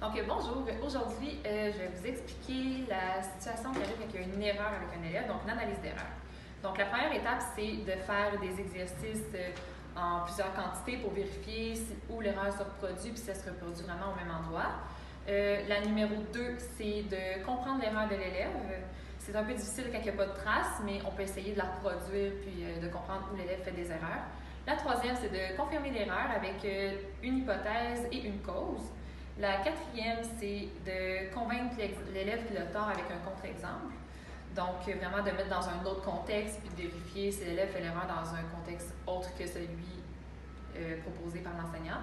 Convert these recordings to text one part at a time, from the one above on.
Donc, bonjour. Aujourd'hui, je vais vous expliquer la situation qui arrive avec une erreur avec un élève, donc une analyse d'erreur. Donc, la première étape, c'est de faire des exercices en plusieurs quantités pour vérifier où l'erreur se reproduit puis si elle se reproduit vraiment au même endroit. La numéro 2, c'est de comprendre l'erreur de l'élève. C'est un peu difficile quand il n'y a pas de trace, mais on peut essayer de la reproduire puis de comprendre où l'élève fait des erreurs. La troisième, c'est de confirmer l'erreur avec une hypothèse et une cause. La quatrième, c'est de convaincre l'élève qu'il a tort avec un contre-exemple. Donc, vraiment de mettre dans un autre contexte puis de vérifier si l'élève fait l'erreur dans un contexte autre que celui proposé par l'enseignant.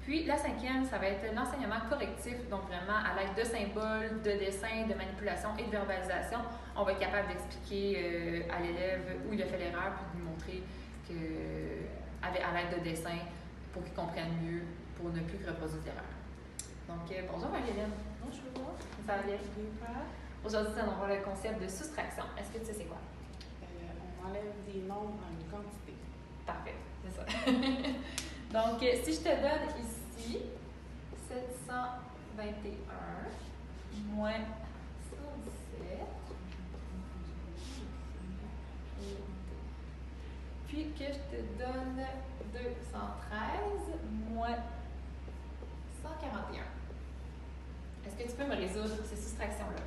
Puis, la cinquième, ça va être l'enseignement correctif. Donc, vraiment, à l'aide de symboles, de dessins, de manipulation et de verbalisation, on va être capable d'expliquer à l'élève où il a fait l'erreur puis de lui montrer à l'aide de dessins pour qu'il comprenne mieux, pour ne plus reproduire l'erreur. Donc, bonjour Marie-Hélène. Bonjour. Ça va bien? Bien. Aujourd'hui, on va voir le concept de soustraction. Est-ce que tu sais c'est quoi? On enlève des nombres en une quantité. Parfait, c'est ça. Donc, si je te donne ici 721 moins 117, puis que je te donne 213 moins 141. Est-ce que tu peux me résoudre ces soustractions-là?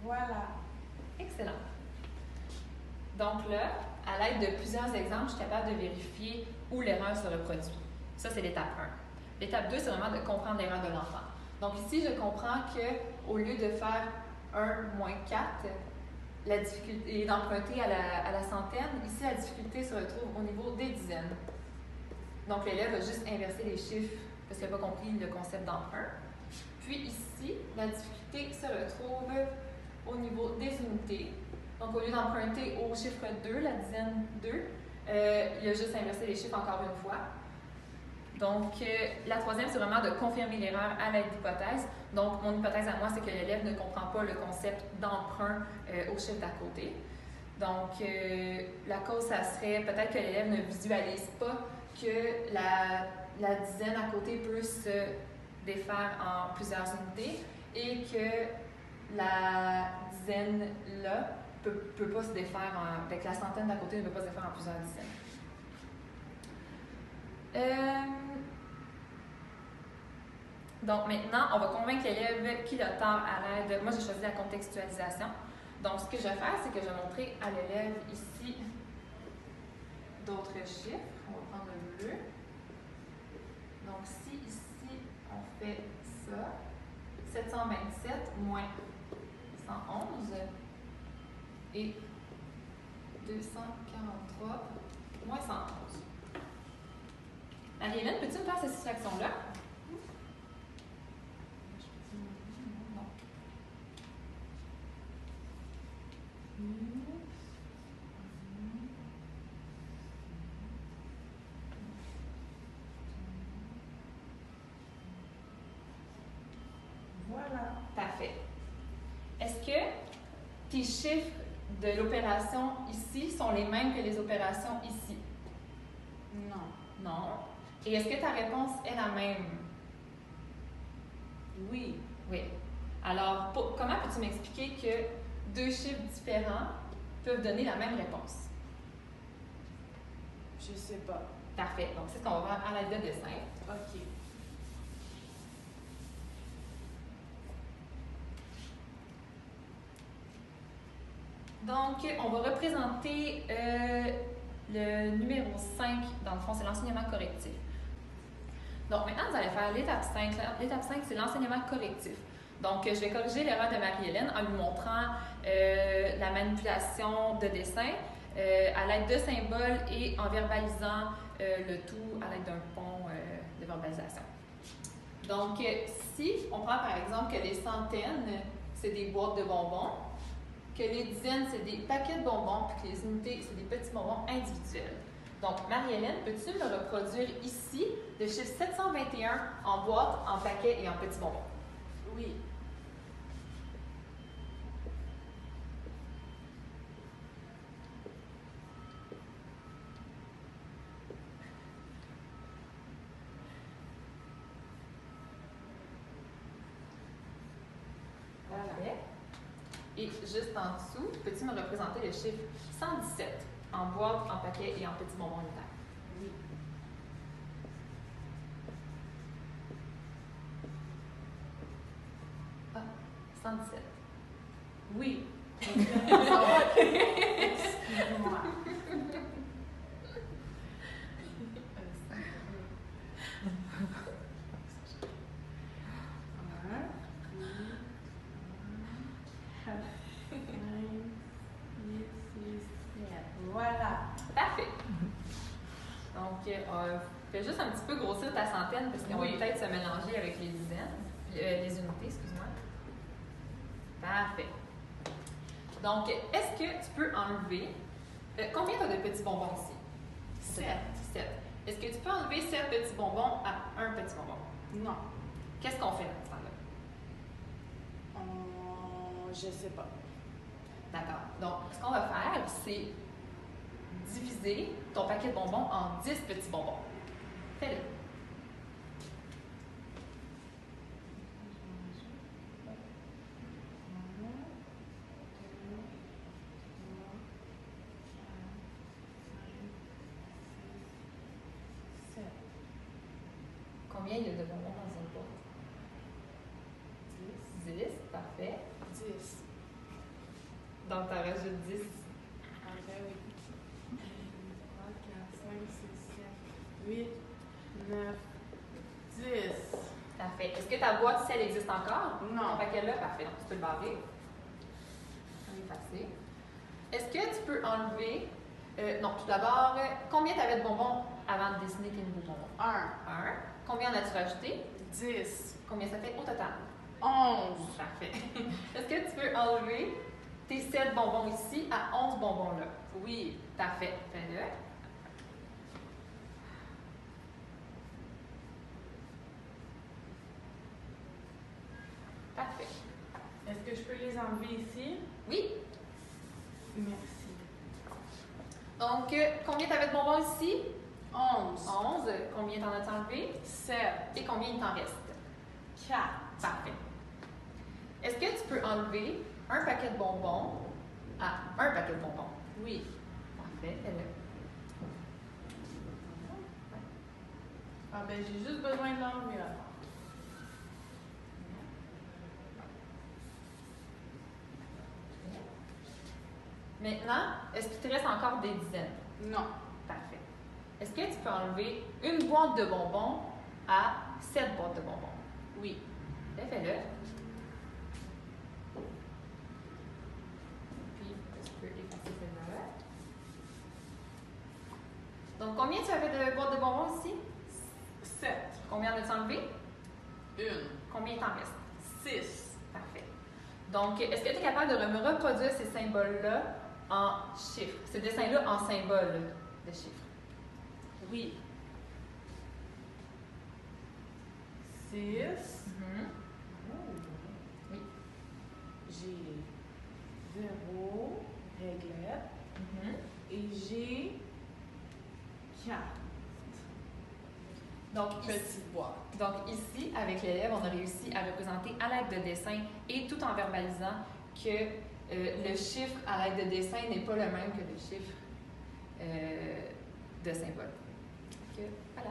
Voilà. Excellent. Donc là, à l'aide de plusieurs exemples, je suis capable de vérifier où l'erreur se reproduit. Ça, c'est l'étape 1. L'étape 2, c'est vraiment de comprendre l'erreur de l'enfant. Donc ici, je comprends qu'au lieu de faire 1 moins 4, la difficulté est d'emprunter à la centaine. Ici, la difficulté se retrouve au niveau des dizaines. Donc l'élève va juste inverser les chiffres parce qu'il n'a pas compris le concept d'emprunt. Puis ici, la difficulté se retrouve au niveau des unités. Donc, au lieu d'emprunter au chiffre 2, la dizaine 2, il a juste inversé les chiffres encore une fois. Donc, la troisième, c'est vraiment de confirmer l'erreur à l'aide d'hypothèses. Donc, mon hypothèse à moi, c'est que l'élève ne comprend pas le concept d'emprunt au chiffre d'à côté. Donc, la cause, ça serait peut-être que l'élève ne visualise pas que la dizaine à côté peut se défaire en plusieurs unités et que la dizaine-là peut pas se défaire avec la centaine d'à côté ne peut pas se défaire en plusieurs dizaines. Donc maintenant, on va convaincre l'élève qu'il a tort à l'aide. Moi, j'ai choisi la contextualisation. Donc, ce que je vais faire, c'est que je vais montrer à l'élève ici d'autres chiffres. On va prendre le bleu. Donc, si ici, on fait ça, 727 moins 111 et 243 moins 111. Marie-Hélène, peux-tu me faire cette soustraction-là? Voilà. Parfait. Est-ce que tes chiffres de l'opération ici sont les mêmes que les opérations ici? Non. Non. Et est-ce que ta réponse est la même? Oui. Oui. Alors, comment peux-tu m'expliquer que deux chiffres différents peuvent donner la même réponse? Je sais pas. Parfait. Donc, c'est ce qu'on va voir à l'aide de dessin. OK. Donc, on va représenter le numéro 5, dans le fond, c'est l'enseignement correctif. Donc, maintenant, vous allez faire l'étape 5. L'étape 5, c'est l'enseignement correctif. Donc, je vais corriger l'erreur de Marie-Hélène en lui montrant la manipulation de dessin à l'aide de symboles et en verbalisant le tout à l'aide d'un pont de verbalisation. Donc, si on prend par exemple que les centaines, c'est des boîtes de bonbons, que les dizaines, c'est des paquets de bonbons, puis que les unités, c'est des petits bonbons individuels. Donc, Marie-Hélène, peux-tu me reproduire ici le chiffre 721 en boîte, en paquets et en petits bonbons? Oui. Parfait. Et juste en dessous, peux-tu me représenter le chiffre 117 en boîte, en paquet et en petits bonbons unitaires? Oui. Ah, 117. Oui. Excuse-moi. Voilà. Parfait. Donc, fais juste un petit peu grossir ta centaine parce qu'on Oui. va peut-être se mélanger avec les dizaines, les unités, excuse-moi. Parfait. Donc, est-ce que tu peux enlever... combien tu as de petits bonbons ici? 7. 7. Est-ce que tu peux enlever 7 petits bonbons à un petit bonbon? Non. Qu'est-ce qu'on fait dans ce temps-là? Je sais pas. D'accord. Donc, ce qu'on va faire, c'est diviser ton paquet de bonbons en 10 petits bonbons. Fais-le. Combien il y a de bonbons dans une boîte? 10. Parfait. 10. Donc, tu en rajoutes 10. Ah ben oui. 3, 4, 5, 6, 7, 8, 9, 10. Parfait. Est-ce que ta boîte, si elle existe encore? Non. Ton paquet là, parfait. Donc, tu peux le barrer. On est facile. Est-ce que tu peux enlever... non, tout d'abord, combien tu avais de bonbons avant de dessiner tes nouveaux bonbons? 1, 1. Combien en as-tu rajouté? 10, Combien ça fait au total? 11. Parfait. Est-ce que tu peux enlever tes 7 bonbons ici à 11 bonbons là? Oui. Parfait. Fais-le. Parfait. Est-ce que je peux les enlever ici? Oui. Merci. Donc, combien tu avais de bonbons ici? 11, 11. Combien t'en as enlevé? 7, Et combien il t'en reste? 4. Parfait. Est-ce que tu peux enlever un paquet de bonbons à un paquet de bonbons? Oui. Parfait. Fais-le. Ah ben j'ai juste besoin de l'enlever alors. Maintenant, est-ce qu'il te reste encore des dizaines? Non. Parfait. Est-ce que tu peux enlever une boîte de bonbons à 7 boîtes de bonbons? Oui. Fais-le. Puis, tu peux effacer celle-là. Donc, combien tu avais de boîtes de bonbons ici? 7. Combien en as-tu enlevé? 1. Combien il t'en reste? 6. Parfait. Donc, est-ce que tu es capable de me reproduire ces symboles-là en chiffres? Ces dessins-là en symboles de chiffres? Oui. 6. Oui. J'ai 0, réglette. Et j'ai 4. Donc, Petite boîte. Donc ici, avec l'élève, on a réussi à représenter à l'aide de dessin et tout en verbalisant que le chiffre à l'aide de dessin n'est pas le même que le chiffre de symbole. Donc, voilà.